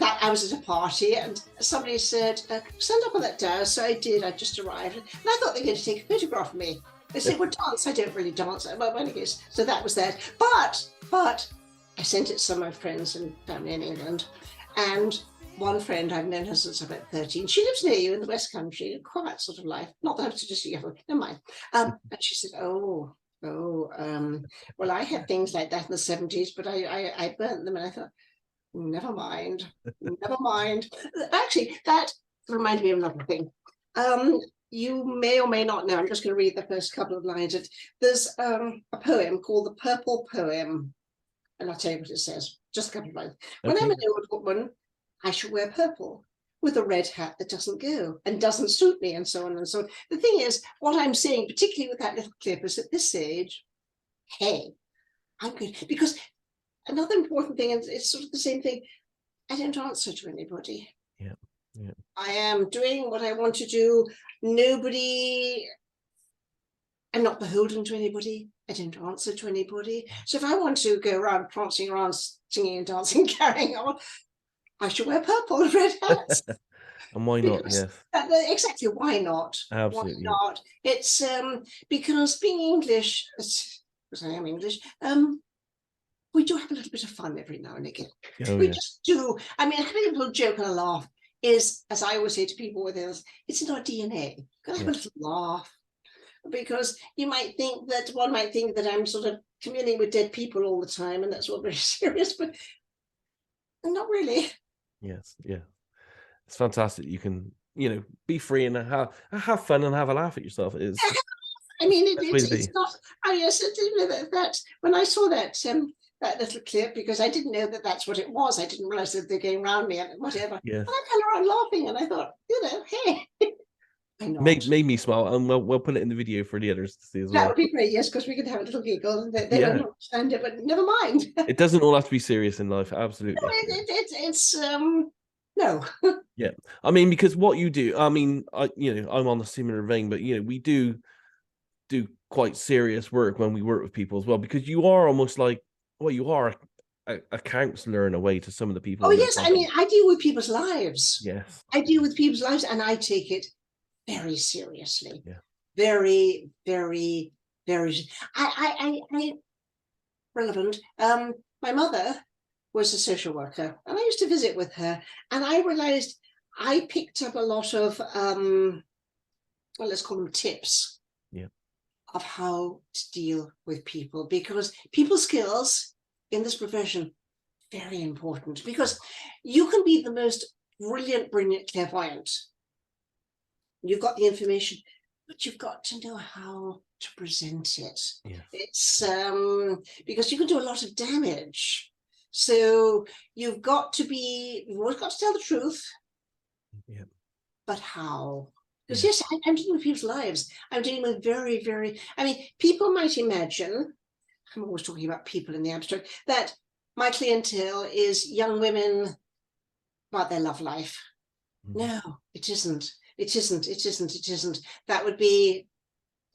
that I was at a party and somebody said, stand up on that Daz. So I did. I just arrived. And I thought they were going to take a photograph of me. They said, well, dance. I don't really dance. Well, anyways, so that was that. But I sent it to some of my friends and family in England. And one friend I've known her since I'm about 13. She lives near you in the West Country, quiet sort of life. Not that I'm suggesting you have, never mind. And she said, well, I had things like that in the 70s, but I burnt them. And I thought, never mind. Actually, that reminded me of another thing. You may or may not know, I'm just going to read the first couple of lines. There's a poem called The Purple Poem. And I'll tell you what it says, just a couple of lines. When I'm an old woman, I shall wear purple with a red hat that doesn't go and doesn't suit me, and so on and so on. The thing is, what I'm saying, particularly with that little clip, is at this age, hey, I'm good. Because another important thing, and it's sort of the same thing, I don't answer to anybody. Yeah. I am doing what I want to do. I'm not beholden to anybody. I don't answer to anybody. So if I want to go around prancing around, singing and dancing, carrying on, I should wear purple and red hats. And why not? Yes. Exactly. Why not? Absolutely. Why not? It's because being English, because I am English, we do have a little bit of fun every now and again. We just do. I mean, having a little joke and a laugh is, as I always say to people with us, it's in our DNA. You've got to have a little laugh. Because one might think that I'm sort of communing with dead people all the time, and that's all very serious, but not really. Yes, yeah. It's fantastic. You can, be free and have fun and have a laugh at yourself. It is. I mean, it's not. Oh yes, that when I saw that little clip, because I didn't know that that's what it was. I didn't realize that they're going around me and whatever. Yeah. And I fell around laughing, and I thought, hey. Made me smile, and we'll put it in the video for the others to see as well. That would be great, yes, because we could have a little giggle, and they won't understand it, but never mind. It doesn't all have to be serious in life, absolutely. No, it's no. Yeah, I mean, because what you do, I mean, I'm on a similar vein, but we do quite serious work when we work with people as well, because you are almost like, well, you are a counselor in a way to some of the people. Oh yes, I mean, I deal with people's lives. Yes, I deal with people's lives, and I take it very seriously. Yeah. Very, very, very. I relevant. My mother was a social worker, and I used to visit with her, and I realized I picked up a lot of well, let's call them tips. Yeah. Of how to deal with people, because people skills in this profession very important, because you can be the most brilliant clairvoyant. You've got the information, but you've got to know how to present it. Yeah. It's because you can do a lot of damage. So you've always got to tell the truth. Yeah. But how? Because yes, I'm dealing with people's lives. I'm dealing with very, very, I mean, people might imagine, I'm always talking about people in the abstract, that my clientele is young women about their love life. No, it isn't. It isn't. That would be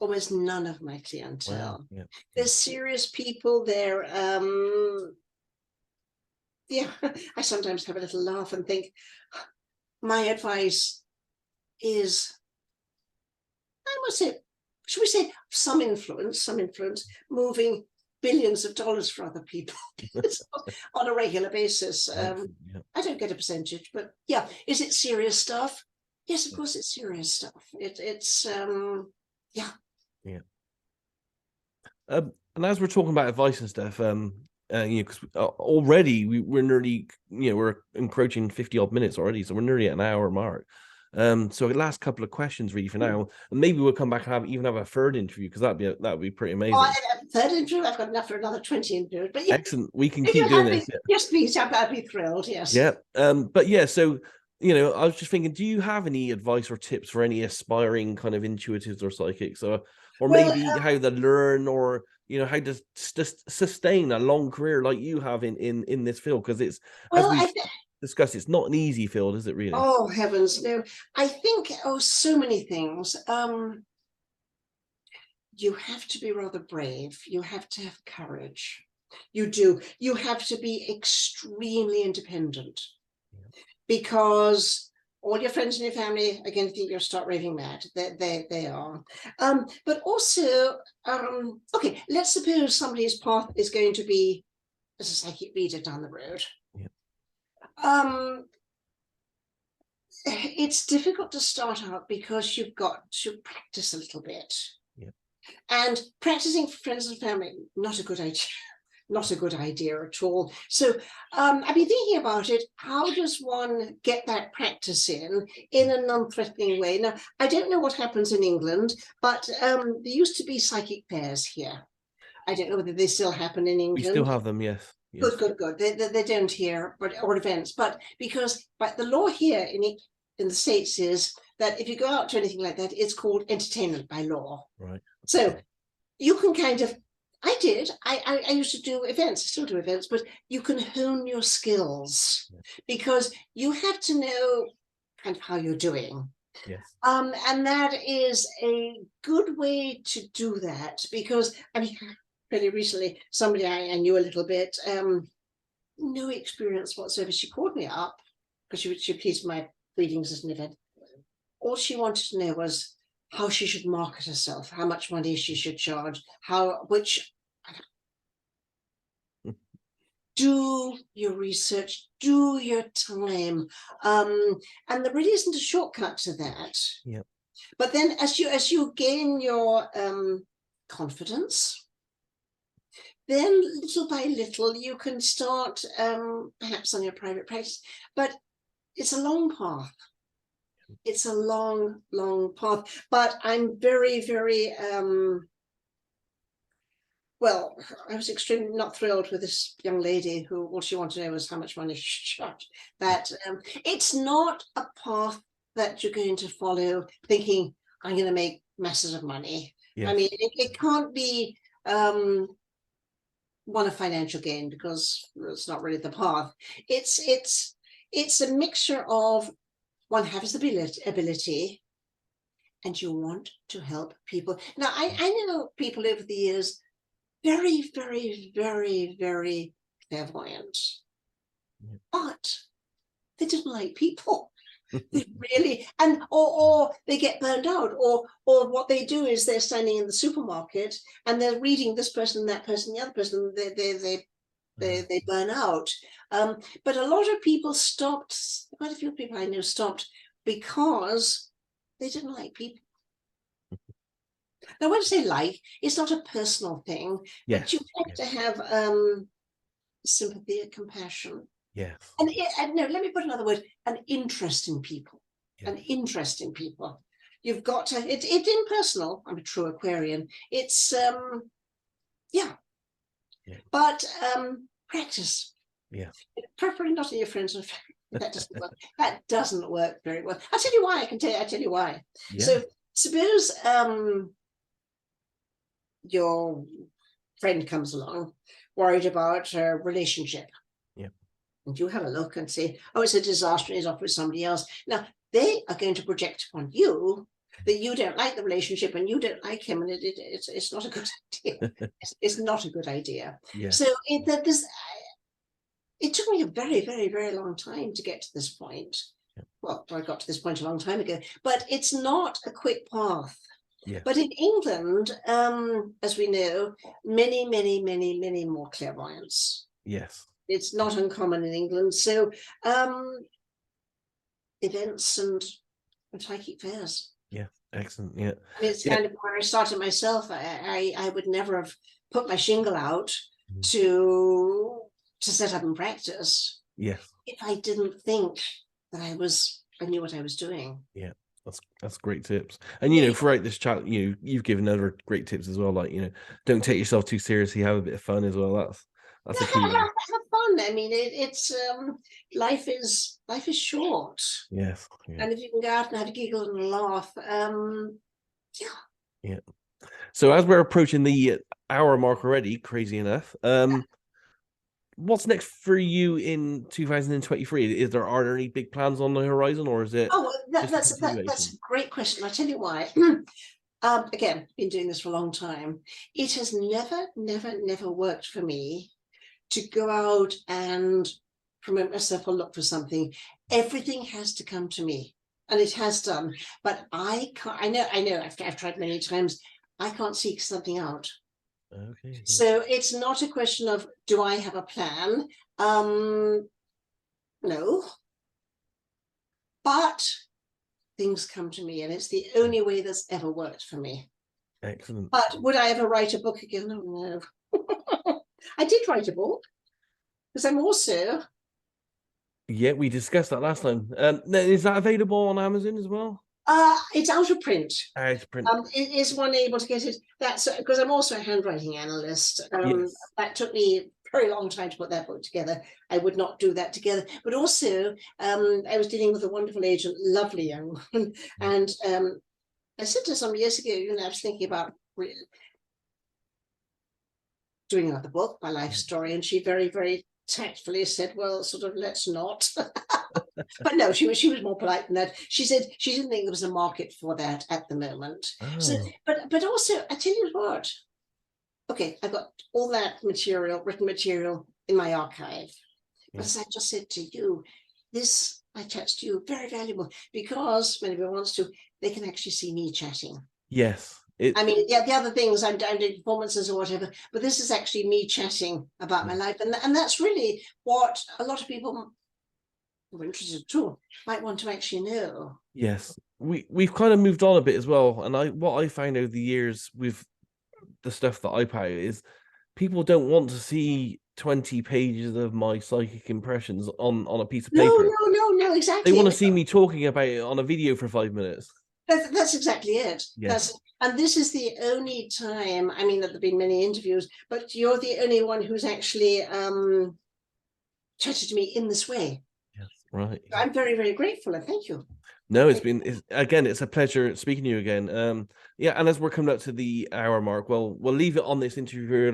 almost none of my clientele. Wow. Yeah. There's serious people there. I sometimes have a little laugh and think, my advice is, I must say, should we say some influence, moving billions of dollars for other people on a regular basis. I don't get a percentage, but yeah, is it serious stuff? Yes, of course it's serious stuff. It's and as we're talking about advice and stuff, because already we're nearly, we're encroaching 50 odd minutes already, so we're nearly at an hour mark. So the last couple of questions really for now, and maybe we'll come back and have a third interview, because that would be pretty amazing. Third interview, I've got enough for another 20 interviews, but yeah, excellent. We can keep doing this. Yes, please. I'd be thrilled. Yes. Yeah. But yeah, so I was just thinking, do you have any advice or tips for any aspiring kind of intuitives or psychics, or maybe how to learn, or how to sustain a long career like you have in this field? Because it's, as we discussed, it's not an easy field, is it really? Oh heavens, no. I think so many things. You have to be rather brave. You have to have courage. You do. You have to be extremely independent. because all your friends and your family are going to think you're start raving mad. They are. But also, okay, let's suppose somebody's path is going to be as a psychic reader down the road. It's difficult to start out because you've got to practice a little bit. And practicing for friends and family, not a good idea. Not a good idea at all. So I've been thinking about it. How does one get that practice in a non-threatening way? Now, I don't know what happens in England, but there used to be psychic fairs here. I don't know whether they still happen in England. We still have them, yes. Good. They don't here, or events. But the law here in the States is that if you go out to anything like that, it's called entertainment by law. Right. So you can kind of, I used to do events, I still do events, but you can hone your skills because you have to know kind of how you're doing. Yes. And that is a good way to do that because, I mean, pretty recently, somebody I knew a little bit, no experience whatsoever. She called me up because she pleased my readings as an event. All she wanted to know was how she should market herself, how much money she should charge, do your research, do your time. And there really isn't a shortcut to that. Yeah. But then as you gain your confidence, then little by little you can start perhaps on your private practice, but it's a long path. It's a long, long path, but I'm very, very, well, I was extremely not thrilled with this young lady who all she wanted to know was how much money she should charge. That it's not a path that you're going to follow thinking, I'm going to make masses of money. Yes. I mean, it can't be one of financial gain because it's not really the path. It's a mixture of one has the ability and you want to help people. Now, I know people over the years, very, very, very, very clairvoyant, but they didn't like people. They really, and or they get burned out, or what they do is they're standing in the supermarket and they're reading this person, that person, the other person. They burn out. But a lot of people stopped. Quite a few people I know stopped because they didn't like people. Now, when I say like, it's not a personal thing, but you have to have sympathy and compassion. Yes. And no, let me put another word, an interest in people. An interest in people. You've got to, it's impersonal. I'm a true Aquarian. It's, but practice. Yeah. Preferably not in your friends and family. That doesn't work. That doesn't work very well. I'll tell you why. I'll tell you why. Yeah. So suppose your friend comes along worried about a relationship. Yeah. And you have a look and say, oh, it's a disaster, he's off with somebody else. Now, they are going to project upon you that you don't like the relationship and you don't like him, and it's not a good idea. It's not a good idea. Yeah. So it took me a very, very, very long time to get to this point. Yeah. Well, I got to this point a long time ago, but it's not a quick path. Yeah. But in England, as we know, many, many, many, many more clairvoyants. Yes. It's not uncommon in England. So events and psychic fairs. Yeah, excellent. Yeah. I mean, it's kind of where I started myself. I would never have put my shingle out to set up and practice. Yes. If I didn't think that I knew what I was doing. Yeah. That's great tips. And throughout this chat, you've given other great tips as well, like don't take yourself too seriously, have a bit of fun as well. That's a key. Have fun. I mean, it's life is short. Yes. Yeah. And if you can go out and have a giggle and a laugh, yeah. So as we're approaching the hour mark already, crazy enough, what's next for you in 2023? Are there any big plans on the horizon, or is it? Oh, that's a great question. I'll tell you why. Again, been doing this for a long time. It has never worked for me to go out and promote myself or look for something. Everything has to come to me, and it has done. But I can't. I know. I've tried many times. I can't seek something out. Okay. So it's not a question of, do I have a plan? No. But things come to me, and it's the only way that's ever worked for me. Excellent. But would I ever write a book again? Oh, no. I did write a book, because I'm also... Yeah, we discussed that last time. Is that available on Amazon as well? It's out of print. Out of print. Is one able to get it? That's because I'm also a handwriting analyst. Yes. That took me a very long time to put that book together. I would not do that together. But also, I was dealing with a wonderful agent, lovely young woman, and I said to her some years ago, I was thinking about doing another book, my life story, and she very, very tactfully said, well, sort of, let's not. But no, she was more polite than that. She said she didn't think there was a market for that at the moment. Oh. So, but also, I tell you what, okay, I've got all that material, written material in my archive. But as I just said to you, this, my chats to you, very valuable, because when anyone wants to, they can actually see me chatting. Yes. I mean, yeah, the other things I'm doing performances or whatever, but this is actually me chatting about my life, and that's really what a lot of people who are interested too might want to actually know. Yes, we've kind of moved on a bit as well, and what I found over the years with the stuff that I put out is people don't want to see 20 pages of my psychic impressions on a piece of paper. No, exactly. They want to see me talking about it on a video for 5 minutes. That's exactly it. Yes. And this is the only time, I mean, there have been many interviews, but you're the only one who's actually chatted to me in this way. Yes, right. I'm very, very grateful, and thank you. No, it's a pleasure speaking to you again. Yeah, and as we're coming up to the hour mark, well, we'll leave it on this interview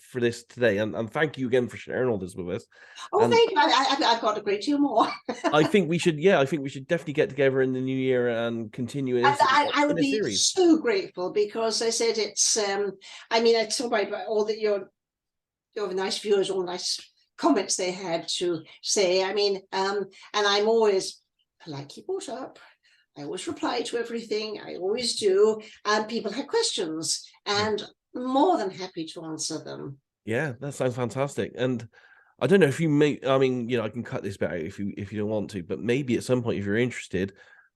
for this today, and thank you again for sharing all this with us. Oh, thank you. I've got a great deal more. I think we should definitely get together in the new year and continue it. I would be so grateful, because I said it's I mean, I talk about all that your nice viewers, all nice comments they had to say. I mean, and I'm always politely brought up. I always reply to everything. I always do. And people have questions, and more than happy to answer them. Yeah, that sounds fantastic. And I don't know if you may, I mean, I can cut this bit out if you don't want to, but maybe at some point, if you're interested,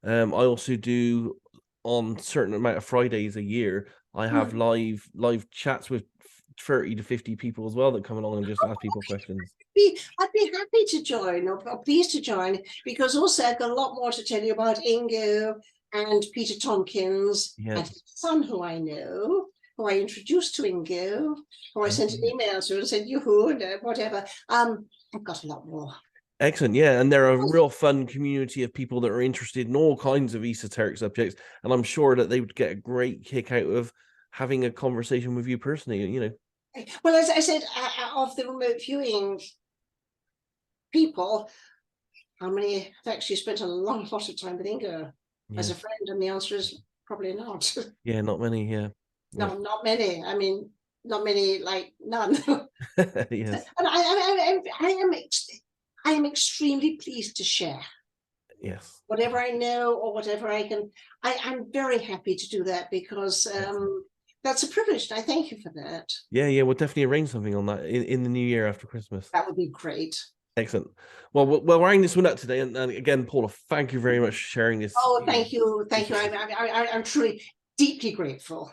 I also do on certain amount of Fridays a year, I have live chats with 30 to 50 people as well that come along and just ask people questions. I'd be happy to join, or pleased to join, because also I've got a lot more to tell you about Ingo and Peter Tompkins, and his son, who I know, who I introduced to Ingo, who I sent an email to and said, yoo-hoo, and whatever. I've got a lot more. Excellent. Yeah, and they're a real fun community of people that are interested in all kinds of esoteric subjects, and I'm sure that they would get a great kick out of having a conversation with you personally, Well, as I said, of the remote viewing people, how many have actually spent a lot of time with Ingo as a friend? And the answer is probably not. Yeah, not many. Yeah. No, not many. I mean, not many, like none. Yes. And I am extremely pleased to share. Yes. Whatever I know or whatever I can, I'm very happy to do that, because that's a privilege. I thank you for that. Yeah, we'll definitely arrange something on that in the new year after Christmas. That would be great. Excellent. Well, we're writing this one up today, and again, Paula, thank you very much for sharing this. Oh, thank you. I'm truly deeply grateful.